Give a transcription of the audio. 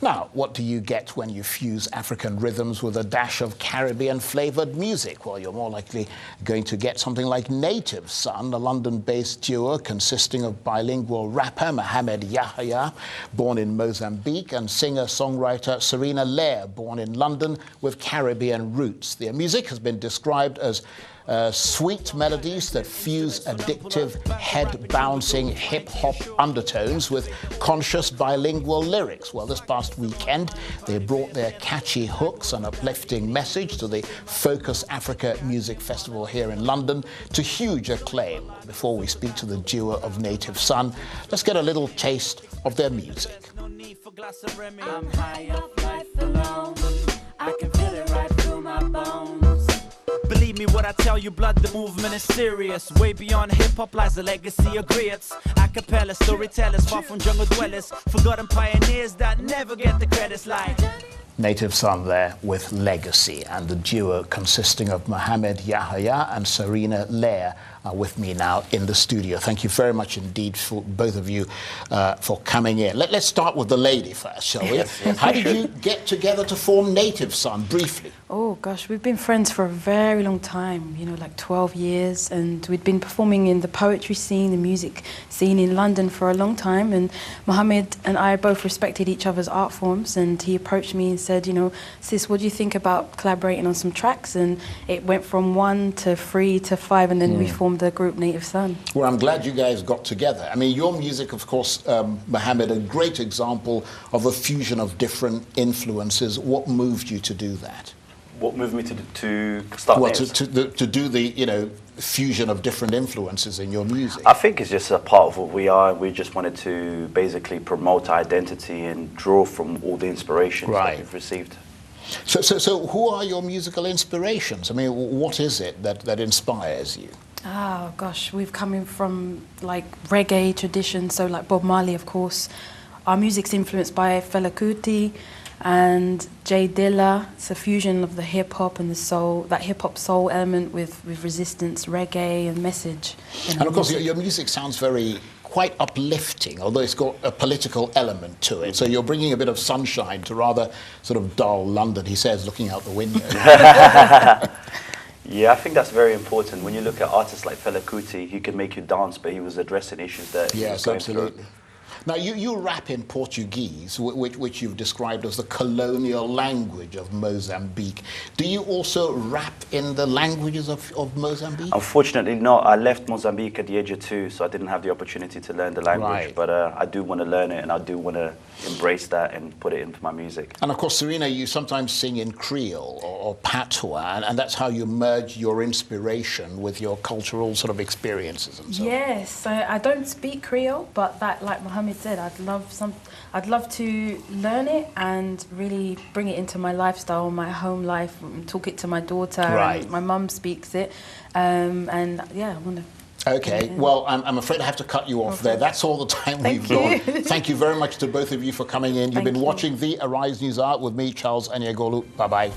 Now, what do you get when you fuse African rhythms with a dash of Caribbean-flavored music? Well, you're more likely going to get something like Native Son, a London-based duo consisting of bilingual rapper Mohamed Yahya, born in Mozambique, and singer-songwriter Serena Lair, born in London, with Caribbean roots. Their music has been described as sweet melodies that fuse addictive, head-bouncing hip-hop undertones with conscious bilingual lyrics. Well, this past weekend, they brought their catchy hooks and uplifting message to the Focus Africa Music Festival here in London to huge acclaim. Before we speak to the duo of Native Son, let's get a little taste of their music. I'm high off life alone. I can feel it right through my bones. Believe me when I tell you, blood, the movement is serious. Way beyond hip-hop lies the legacy of greats. Acapella storytellers, far from jungle dwellers, forgotten pioneers that never get the credits like Native Son there with Legacy, and the duo consisting of Mohamed Yahya and Serena Lair are with me now in the studio. Thank you very much indeed for both of you for coming in. Let's start with the lady first, shall we? Yes, How did you get together to form Native Son, briefly? Oh gosh, we've been friends for a very long time, you know, like 12 years, and we'd been performing in the poetry scene, the music scene in London for a long time, and Mohamed and I both respected each other's art forms, and he approached me and said, you know, sis, what do you think about collaborating on some tracks? And it went from 1 to 3 to 5, and then we formed the group Native Son. Well, I'm glad you guys got together. I mean, your music, of course, Mohamed, a great example of a fusion of different influences. What moved you to do that? What moved me to start to do the, you know, fusion of different influences in your music? I think it's just a part of what we are. We just wanted to basically promote our identity and draw from all the inspirations that we've received. So who are your musical inspirations? I mean, what is it that inspires you? Oh gosh, we've come in from like reggae tradition, so like Bob Marley, of course. Our music's influenced by Fela Kuti and J Dilla. It's a fusion of the hip-hop and the soul, that hip-hop soul element with resistance, reggae and message. And of course your music sounds quite uplifting, although it's got a political element to it. So you're bringing a bit of sunshine to rather sort of dull London, he says, looking out the window. Yeah, I think that's very important. When you look at artists like Fela Kuti, he can make you dance, but he was addressing issues that he was going through. Now, you rap in Portuguese, which you've described as the colonial language of Mozambique. Do you also rap in the languages of Mozambique? Unfortunately, no. I left Mozambique at the age of 2, so I didn't have the opportunity to learn the language. Right. But I do want to learn it, and I do want to embrace that and put it into my music. And of course, Serena, you sometimes sing in Creole or Patois, and that's how you merge your inspiration with your cultural sort of experiences and so on. Yes, I don't speak Creole, but that, like Mohamed said, I'd love to learn it and really bring it into my lifestyle, my home life, and talk it to my daughter. Right. My mum speaks it, and yeah, I want to. Okay, well, I'm afraid I have to cut you off there. That's all the time we've got. Thank you very much to both of you for coming in. You've been watching the Arise News Hour with me, Charles Anyagolu. Bye-bye.